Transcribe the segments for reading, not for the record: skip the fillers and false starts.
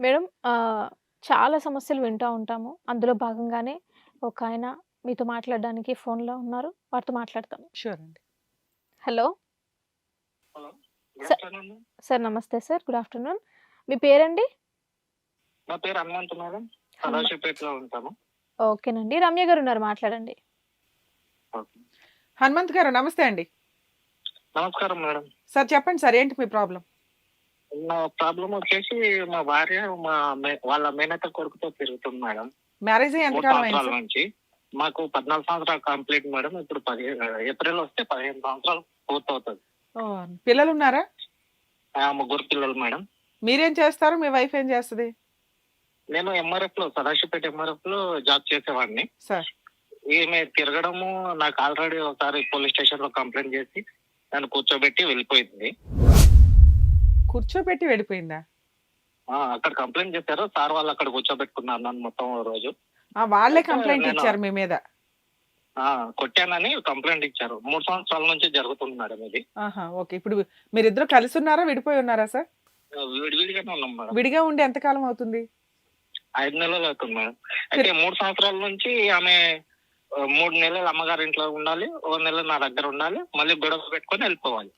Madam చాలా సమస్యలు వింటా ఉంటాము. అందులో భాగంగానే ఒకాయన మీతో మాట్లాడడానికి ఫోన్‌లో ఉన్నారు. వారితో మాట్లాడతాను. షూర్ అండి. హలో! హలో. గుడ్ స ఆఫ్టర్‌నూన్. సార్ నమస్తే సార్. Good afternoon. మీ పేరండి? నా పేరు హనుమంతు మేడం. హనుమ సదాశివపేటలో ఉంటాము. ఓకేనండి. రమ్య గారున్నారు మాట్లాడండి. ఓకే. హనుమంత్ గారు నమస్తే అండి. నమస్కారం మేడం. సార్ చెప్పండి సార్ ఏంటి మీ ప్రాబ్లమ్? నా ప్రాబ్లమ్ వచ్చేసి మా భార్య వాళ్ళ మేనత్త కొడుకుతో తిరుగుతుంది మేడం. మ్యారేజ్ అయ్యి 3 ఎంతకాలం అయింది సంవత్సరాల సార్? నుంచి. మాకు 14 సంవత్సరాలు కంప్లీట్ మేడం. ఇప్పుడు ఏప్రిల్ వస్తే 15 సంవత్సరాలు పూర్తవుతది. పిల్లలు ఉన్నారా? ముగ్గురు పిల్లలు మేడం. మీరేం చేస్తారు? మీ వైఫ్ ఏం చేస్తది? నేను ఎంఆర్ఎఫ్‌లో సదాశివపేట ఎంఆర్ఎఫ్‌లో జాబ్ చేసేవాడిని. సార్ ఈమె తిరగడము నాకు ఆల్రెడీ ఒకసారి పోలీస్ స్టేషన్‌లో కంప్లెయింట్ చేసి నన్ను కూర్చోబెట్టి వెళ్ళిపోయింది. కూర్చోబెట్టి వెళ్ళిపోయిందా? అక్కడ కంప్లైంట్ చేశారు. సార్ వాళ్ళు అక్కడ కూర్చోబెట్టుకున్నారు నన్ను మొత్తం ఓ రోజు. వాళ్ళే అయితే కంప్లైంట్ నేను ఇచ్చారు మీ మీద. కొట్టానని కంప్లైంట్ ఇచ్చారు. 3 సంవత్సరాల నుంచి జరుగుతుంది మేడం ఇది. ఆహా! ఓకే. ఇప్పుడు మీరిద్దరూ కలిసి ఉన్నారా? విడిపోయి ఉన్నారా సార్? విడివిడిగానే ఉన్నాం మేడం. విడిగా ఉండి ఎంత కాలం అవుతుంది? 5 నెలలు అవుతుంది మేడం. అయితే 3 సంవత్సరాల నుంచి ఆమె 3 నెలలు అమ్మగారి ఇంట్లో ఉండాలి. ఓ నెల నా దగ్గర ఉండాలి. మళ్ళీ గొడవ పెట్టుకొని వెళ్ళిపోవాలి.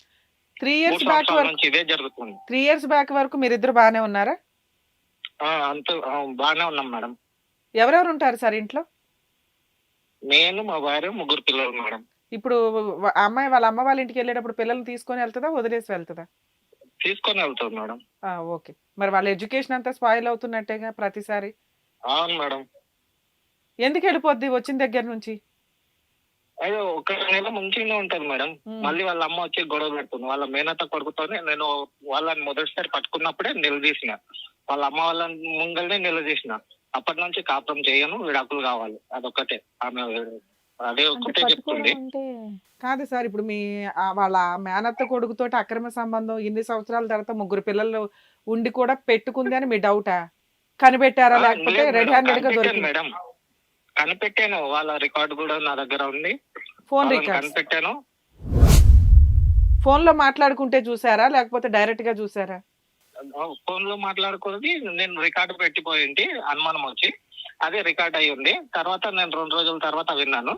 3 3 ఇయర్స్ బ్యాక్ సంవత్సరాల వరకు నుంచి ఇదే జరుగుతుంది. 3 ఇయర్స్ బ్యాక్ వరకు మీరిద్దరు బానే ఉన్నారా? బాగానే ఉన్నాం మేడం. ఎవరెవరు ఉంటారు సార్ ఇంట్లో? నేను, మా భార్య, ముగ్గురు పిల్లలు మేడం. ఇప్పుడు అమ్మాయి వాళ్ళ అమ్మ వాళ్ళ ఇంటికి వెళ్ళేటప్పుడు పిల్లల్ని తీసుకొని వెళ్తదా? వదిలేసి వెళ్తదా? తీసుకొని వెళ్తాం మేడం. ఓకే. మరి వాళ్ళ ఎడ్యుకేషన్ అంతా స్పాయిల్ అవుతున్నట్టేగా ప్రతిసారి. అవును మేడం. ఎందుకు వెళ్ళిపోద్ది వచ్చిన దగ్గర నుంచి? అయ్యో, ఒక నెల మంచిగానే ఉంటది మేడం. మళ్ళీ వాళ్ళ అమ్మ వచ్చి గొడవ పెడుతుంది. వాళ్ళ మేనత్త కొడుకుతోనే నేను వాళ్ళని మొదటిసారి పట్టుకున్నప్పుడే నిలదీసిన. వాళ్ళ అమ్మ వాళ్ళ ముంగల్నే నిలదీసిన. అప్పటి నుంచి కాపురం చేయను, విడాకులు కావాలి. అదొక్కటే ఆమె అదే అంటే ఒక్కటే పట్టుకోవడం చెప్తుంది. అంటే కాదు సార్ ఇప్పుడు మీ వాళ్ళ మేనత్త కొడుకుతోటి అక్రమ సంబంధం ఇన్ని సంవత్సరాల తర్వాత ముగ్గురు పిల్లలు ఉండి కూడా పెట్టుకుంది అని మీ డౌటా? కనిపెట్టారా లేకపోతే లేదు రెడ్ మేడం, హ్యాండెడ్ గా కనిపెట్టాను దొరికింది? మేడం. కనిపెట్టాను. వాళ్ళ రికార్డు కూడా నా దగ్గర ఉంది. ఫోన్ వాళ్ళని రికార్డ్స్ కనిపెట్టాను. ఫోన్ లో మాట్లాడుకుంటే చూసారా లేకపోతే డైరెక్ట్ గా చూసారా? ఫోన్ లో మాట్లాడుకున్నది నేను రికార్డు పెట్టిపోయింటి, అనుమానం వచ్చి అదే రికార్డ్ అయ్యి ఉంది. తర్వాత నేను 2 రోజుల తర్వాత విన్నాను.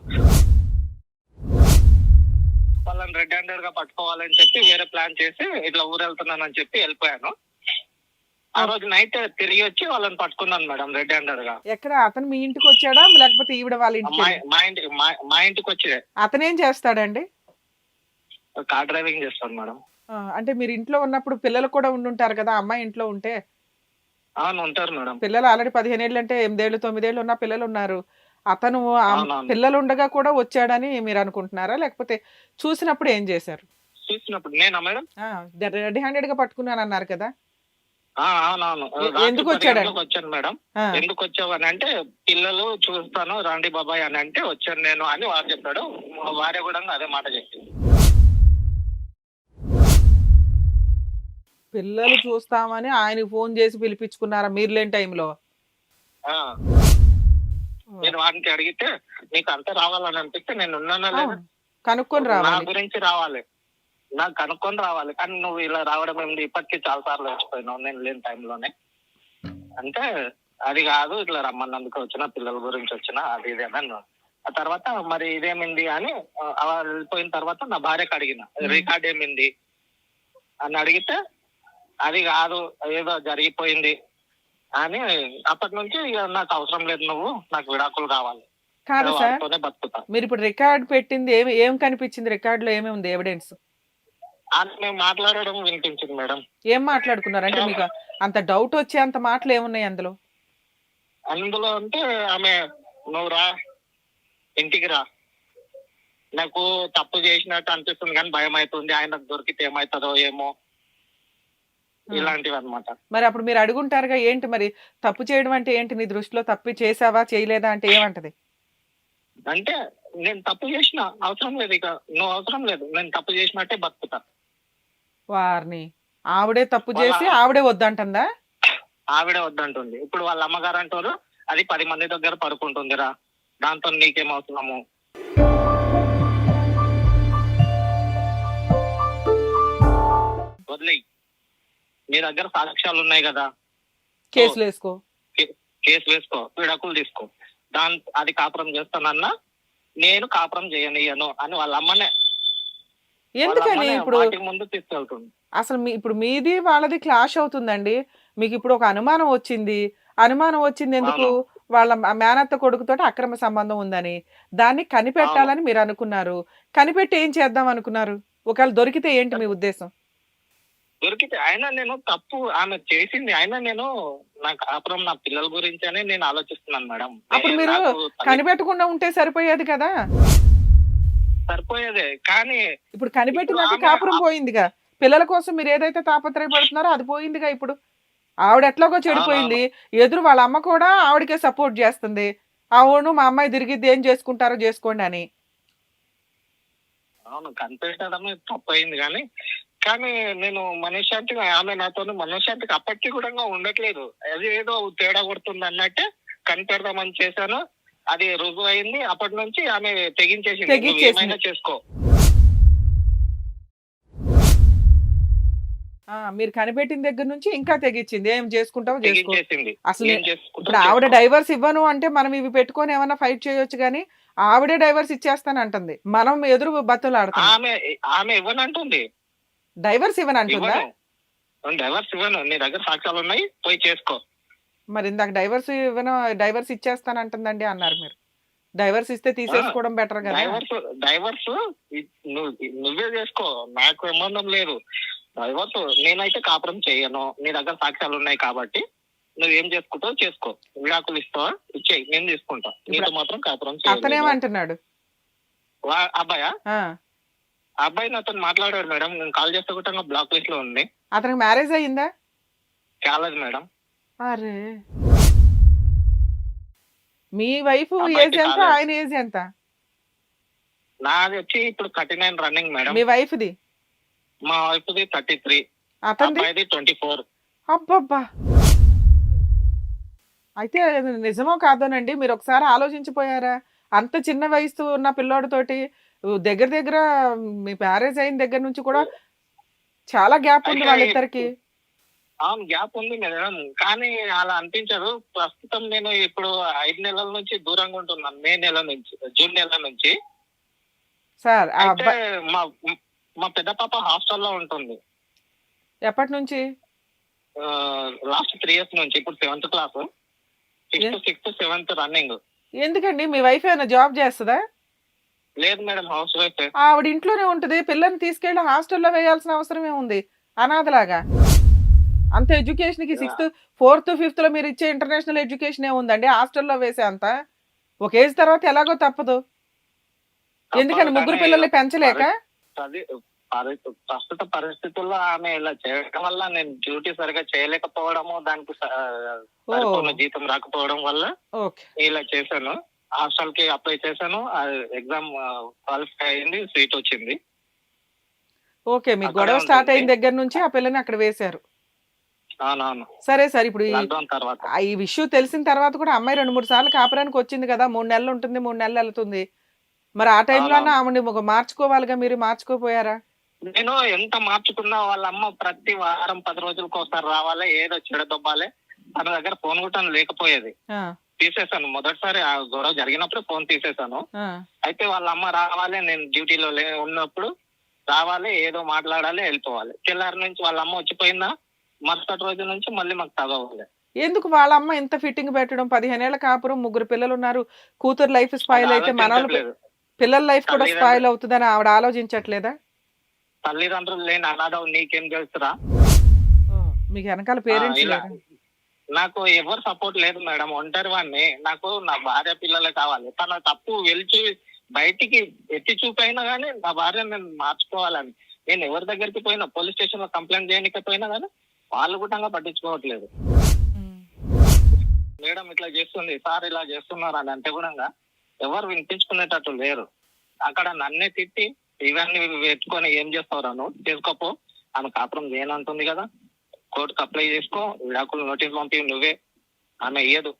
వాళ్ళని రెడ్ హ్యాండెడ్ గా పట్టుకోవాలని చెప్పి వేరే ప్లాన్ చేసి ఇట్లా ఊరెళ్తున్నానని చెప్పి వెళ్ళిపోయాను. ఆ రోజు నైట్ తిరిగి వచ్చి వాళ్ళని పట్టుకున్నాను మేడం రెడ్ హ్యాండెడ్ గా. ఎక్కడ అతను మీ ఇంటికి వచ్చాడా లేకపోతే ఈవిడ వాళ్ళ ఇంటికి మా వెళ్ళాడా? మా ఇంటికి మా ఇంటికి వచ్చి అతనేం చేస్తాడండి? కార్ డ్రైవింగ్ చేస్తాను మేడం. అంటే మీరు ఇంట్లో ఉన్నప్పుడు పిల్లలు కూడా ఉండుంటారు కదా అమ్మాయి ఇంట్లో ఉంటే. అవును, ఉంటారు మేడం. పిల్లలు ఆల్రెడీ 15 ఏళ్ళు అంటే 8 ఏళ్ళు 9 ఏళ్ళు ఉన్న పిల్లలు ఉన్నారు. అతను అవునవును. పిల్లలు ఉండగా కూడా వచ్చాడని మీరు అనుకుంటున్నారా లేకపోతే చూసినప్పుడు ఏం చేశారు? చూసినప్పుడు నేనా మేడం? రెడ్ హ్యాండెడ్ గా పట్టుకున్నాను అన్నారు కదా. అవునవును. ఎందుకు రాత్రి 10 వచ్చాడండి? గంటలకు వచ్చాను మేడం. ఆ, ఎందుకు వచ్చావని అంటే పిల్లలు చూస్తాను రాండి బాబాయ్ అని అంటే వచ్చాను నేను అని వాడు చెప్పాడు. మా భార్య కూడా అదే మాట చెప్పింది. పిల్లలు చూస్తామని ఆయనకు ఫోన్ చేసి పిలిపించుకున్నారా మీరు లేని టైంలో? ఆ, నేను వాడికి అడిగితే నీకు అంతా రావాలని అనిపిస్తే నేను ఉన్నానా లేదా? కనుక్కొని నా రావాలి. గురించి రావాలి, నాకు కనుక్కొని రావాలి. కానీ నువ్వు ఇలా రావడం ఏంది? ఇప్పటికీ చాలా సార్లు వచ్చిపోయినావు నేను లేని టైంలోనే అంటే అది కాదు, ఇట్లా రమ్మన్నందుకు వచ్చిన, పిల్లల గురించి వచ్చిన, అది ఇది అని అన్నాడు. ఆ తర్వాత మరి ఇదేమింది అని వెళ్ళిపోయిన తర్వాత నా భార్యకు అడిగిన రికార్డ్ ఏమింది అని అడిగితే అది కాదు, ఏదో జరిగిపోయింది అని. అప్పటి నుంచి ఇక నాకు అవసరం లేదు, నువ్వు నాకు విడాకులు కావాలి, కాదు సార్ వాడితోనే బతుకుతా మీరు ఇప్పుడు రికార్డ్ పెట్టింది ఏమి ఏం కనిపించింది? రికార్డ్ లో ఏమి ఉంది ఎవిడెన్స్? అని మేము మాట్లాడడం వినిపించింది మేడం. ఏం మాట్లాడుకున్నారు అంటే మీకు అంత డౌట్ వచ్చే అంత మాటలు ఏమున్నాయి అందులో? అందులో అంటే ఆమె నువ్వు రా, ఇంటికి రా, నాకు తప్పు చేసినట్టు అనిపిస్తుంది కానీ భయం అవుతుంది, ఆయనకు దొరికితే ఏమవుతుందో ఏమో, ఇలాంటివి అన్నమాట. మరి అప్పుడు మీరు అడుగుంటారుగా ఏంటి మరి తప్పు చేయడం అంటే ఏంటి నీ దృష్టిలో? తప్పు చేసావా చేయలేదా అంటే ఏమంటది? అంటే నేను తప్పు చేసిన అవసరం లేదు, ఇక నువ్వు అవసరం లేదు, నేను తప్పు చేసినట్టే బతుకుతా. వారిని ఆవిడే తప్పు చేసి వాళ్ళ- ఆవిడే వద్దంటుందా? ఆవిడే వద్దంటుంది. ఇప్పుడు వాళ్ళ అమ్మగారు అంటారు అది 10 మంది దగ్గర పడుకుంటుందిరా, దాంతో నీకేం అవసరము, వదిలేయి, నీ దగ్గర సాక్ష్యాలు ఉన్నాయి కదా, కేసులు వేసుకో. కేసు వేసుకో, విడాకులు తీసుకో, అది కాపురం చేస్తానన్నా నేను కాపురం చేయనియను అని వాళ్ళ అమ్మనే ఎందుకని ఇప్పుడు వాటికి ముందు తీసుకెళ్తుంది. అసలు ఇప్పుడు మీది వాళ్ళది క్లాష్ అవుతుందండి. మీకు ఇప్పుడు ఒక అనుమానం వచ్చింది. అనుమానం వచ్చింది ఎందుకు? అవును. వాళ్ళ మేనత్త కొడుకుతోటి అక్రమ సంబంధం ఉందని. దాన్ని కనిపెట్టాలని మీరు అనుకున్నారు. కనిపెట్టి ఏం చేద్దాం అనుకున్నారు? ఒకవేళ దొరికితే ఏంటి మీ ఉద్దేశం? దొరికితే అయినా నేను తప్పు ఆమె చేసింది, అయినా నేను నా కాపురం నా పిల్లల గురించనే నేను ఆలోచిస్తున్నాను మేడం. అప్పుడు మీరు నాకు కనిపెట్టకుండా ఉంటే సరిపోయేది కదా! సరిపోయేదే, కానీ ఇప్పుడు కనిపెట్టినాక ఇప్పుడు ఆమె కాపురం పోయిందిగా. పిల్లల కోసం మీరు ఏదైతే తాపత్రయపడుతున్నారో అది పోయిందిగా ఇప్పుడు. ఆవిడ ఎట్లాగో చెడిపోయింది. ఎదురు వాళ్ళ అమ్మ కూడా ఆవిడకే సపోర్ట్ చేస్తుంది. అవును మా అమ్మాయి తిరిగిద్ది, ఏం చేసుకుంటారో చేసుకోండి అని. అవును కనిపెట్టడమే తప్పయింది, కానీ నేను మనశ్శాంతిగా, ఆమె నాతో మనశ్శాంతిగా అప్పటికి కూడా ఉండట్లేదు. అది ఏదో తేడా కొడుతుంది అన్నట్టే కనిపెడదామని చేశాను. అది రుజువు అయింది. అప్పటి నుంచి ఆమె తెగించేసింది, నువ్వు తెగించేసింది. ఏమైనా చేసుకో. మీరు కనిపెట్టిన దగ్గర నుంచి ఇంకా తెగించింది. ఏం చేసుకుంటావో చేసుకో. తెగించేసింది. అసలు ఏం చేసుకుంటావో ఇప్పుడు ఆవిడ చేసుకో. డైవర్స్ ఇవ్వను అంటే మనం ఇవి పెట్టుకొని ఏమన్నా ఫైట్ చేయొచ్చు గానీ ఆవిడే డైవర్స్ ఇచ్చేస్తానంటుంది. మనం ఎదురు బతులాడుతున్నాం. ఆమె ఆమె ఇవ్వనంటుంది. డైవర్స్ ఇవ్వనంటుందా? ఇవ్వను, డైవర్స్ ఇవ్వను, నీ దగ్గర సాక్ష్యాలు ఉన్నాయి, పోయి చేసుకో. మరి ఇందాక డైవర్స్ ఇవ్వను, డైవర్స్ ఇచ్చేస్తానంటుందండి అన్నారు మీరు. డైవర్స్ ఇస్తే తీసేసుకోవడం బెటర్ కదా. డైవర్స్ నువ్వే చేసుకో, నాకు సంబంధం లేదు. డైవర్స్ నేనైతే కాపురం చేయను, నీ దగ్గర సాక్ష్యాలు ఉన్నాయి కాబట్టి నువ్వేం చేసుకుంటావు చేసుకో. విడాకులు ఇస్తావా ఇచ్చేయి, నేను తీసుకుంటా, నీతో మాత్రం కాపురం చేయను. అతనేమంటున్నాడు? అబ్బాయా? ఆ అబ్బాయి నాతో మాట్లాడాడు మేడం, నేను కాల్ చేస్తే కూడా బ్లాక్ లిస్ట్ లో ఉంది. అతనికి మ్యారేజ్ అయ్యిందా? కాలేదు మేడం. అరే, మీ వైఫ్ అబ్బాయికి ఏజ్ ఎంత, కాలేదు. ఆయన ఏజ్ ఎంత? నాది వచ్చి ఇప్పుడు 39 running madam. Me wife the? మా వైఫ్ ది 33, అతనిది? అబ్బాయిది 24. అబ్బబ్బా, అయితే అది నిజమో కాదోనండి, మీరు ఒకసారి ఆలోచించిపోయారా? అంత చిన్న వయసు ఉన్న పిల్లోడితోటి దగ్గర దగ్గర మీ మ్యారేజ్ అయిన దగ్గర నుంచి కూడా చాలా గ్యాప్ ఉంది అయితే వాళ్ళిద్దరికి. అవును గ్యాప్ ఉంది మేడం, కానీ అలా అనిపించదు. ప్రస్తుతం నేను ఇప్పుడు 5 నెలల నుంచి దూరంగా ఉంటున్నాను. మే నెల నుంచి, జూన్ నెల నుంచి. సార్ ఆ అయితే అబ్బాయి మా మా పెద్ద పాప హాస్టల్లో ఉంటుంది. ఎప్పటి నుంచి? లాస్ట్ 3 years నుంచి. ఇప్పుడు 7th class, 6th 7th running. ఎందుకండి మీ వైఫ్ ఏమైనా జాబ్ చేస్తుందా? లేదు మేడం, హౌస్ వైఫ్. ఆవిడ ఇంట్లోనే ఉంటుంది. పిల్లల్ని తీసుకెళ్లి హాస్టల్లో వేయాల్సిన అవసరం ఏముంది అనాథలాగా? అంత ఎడ్యుకేషన్ కి 6th 4th 5th లో మీరు ఇచ్చే ఇంటర్నేషనల్ ఎడ్యుకేషన్ ఏముంది హాస్టల్లో వేసే అంత? ఒక ఏజ్ తర్వాత ఎలాగో తప్పదు. ఎందుకని ముగ్గురు పిల్లల్ని పెంచలేక? ప్రస్తుత పరిస్థితుల్లో ఆమె ఇలా చేయడం వల్ల నేను డ్యూటీ సరిగా చేయలేకపోవడము, దానికి సరిపోయిన జీతం రాకపోవడం వల్ల ఇలా చేశాను. హాస్టల్ కి అప్లై చేశాను, ఎగ్జామ్ క్వాలిఫై అయింది, సీట్ వచ్చింది. ఓకే, మీ గొడవ స్టార్ట్ అయిన దగ్గర నుంచి ఆ పిల్లని అక్కడ వేశారు. అవునవును. సరే సార్, ఇప్పుడు లాక్డౌన్ తర్వాత ఈ విషయం తెలిసిన తర్వాత కూడా అమ్మాయి 2-3 సార్లు కాపురానికి వచ్చింది కదా, 3 నెలలు ఉంటుంది, 3 నెలలు వెళ్తుంది. మరి ఆ టైంలో ఆవిడ మార్చుకోవాలిగా, మీరు మార్చుకోపోయారా? నేను ఎంత మార్చుకున్నా వాళ్ళ అమ్మ ప్రతి వారం 10 రోజులకు ఒకసారి రావాలి, ఏదో చెడదొబ్బాలి. తన దగ్గర ఫోన్ కూడా లేకపోయేది. తీసేశాను మొదటిసారి ఆ గొడవ జరిగినప్పుడు ఫోన్ తీసేశాను. అయితే వాళ్ళ అమ్మ రావాలి, నేను డ్యూటీలో ఉన్నప్పుడు రావాలి, ఏదో మాట్లాడాలి, వెళ్ళిపోవాలి. తెల్లారి నుంచి వాళ్ళ అమ్మ వచ్చిపోయిందా, మరుసటి రోజు నుంచి మళ్ళీ మాకు తగవాలి. ఎందుకు వాళ్ళ అమ్మ ఇంత ఫిట్టింగ్ పెట్టడం? 15 ఏళ్ల కాపురం, 3 పిల్లలు ఉన్నారు. కూతురు లైఫ్ స్పాయిల్ అయితే పిల్లల లైఫ్ కూడా స్పాయిల్ అవుతుందని ఆవిడ ఆలోచించట్లేదా? తల్లిదండ్రులు లేని అనాథ నీకేం తెలుసురా? మీకు వెనకాల పేరెంట్స్ నాకు ఎవరు సపోర్ట్ లేదు మేడం, ఒంటరి వాడిని. నాకు నా భార్య పిల్లలే కావాలి. తన తప్పు వెలిచి బయటికి ఎత్తి చూపైనా గానీ నా భార్య నేను మార్చుకోవాలని, నేను ఎవరి దగ్గరికి పోయినా, పోలీస్ స్టేషన్ లో కంప్లైంట్ చేయడానికి పోయినా గానీ వాళ్ళు కూడా పట్టించుకోవట్లేదు. మేడం ఇట్లా చేస్తుంది, సార్ ఇలా చేస్తున్నారు అని అంటే కూడా ఎవరు వినిపించుకునేటట్టు లేరు. అక్కడ నన్నే తిట్టి ఇవన్నీ పెట్టుకొని ఏం చేస్తావురా, నువ్వు చేసుకోపో, ఆమె కాపురం చేయనంటుంది కదా, కోర్టుకు అప్లై చేసుకో, విడాకులు నోటీస్ పంపి నువ్వే, ఆమె ఇయ్యదు.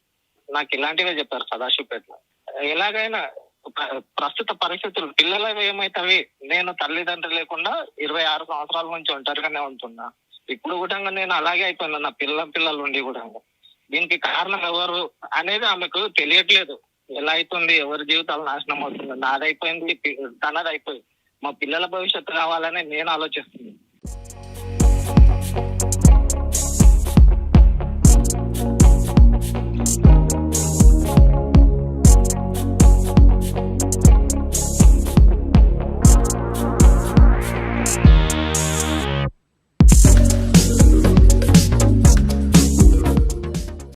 నాకు ఇలాంటివే చెప్పారు సదాశివపేటలో. ఎలాగైనా ప్రస్తుత పరిస్థితులు పిల్లలు ఏమైతావి, నేను తల్లిదండ్రులు లేకుండా 26 సంవత్సరాల నుంచి ఒంటరిగానే ఉంటున్నా. ఇప్పుడు కూడా నేను అలాగే అయిపోయినా, నా పిల్లలు ఉండి కూడా దీనికి కారణం ఎవరు అనేది ఆమెకు తెలియట్లేదు. ఎలా అవుతుంది, ఎవరి జీవితాలు నాశనం అవుతుంది, నాదైపోయింది, తనది అయిపోయింది. మా పిల్లల భవిష్యత్తు కావాలని నేను ఆలోచిస్తున్నాను.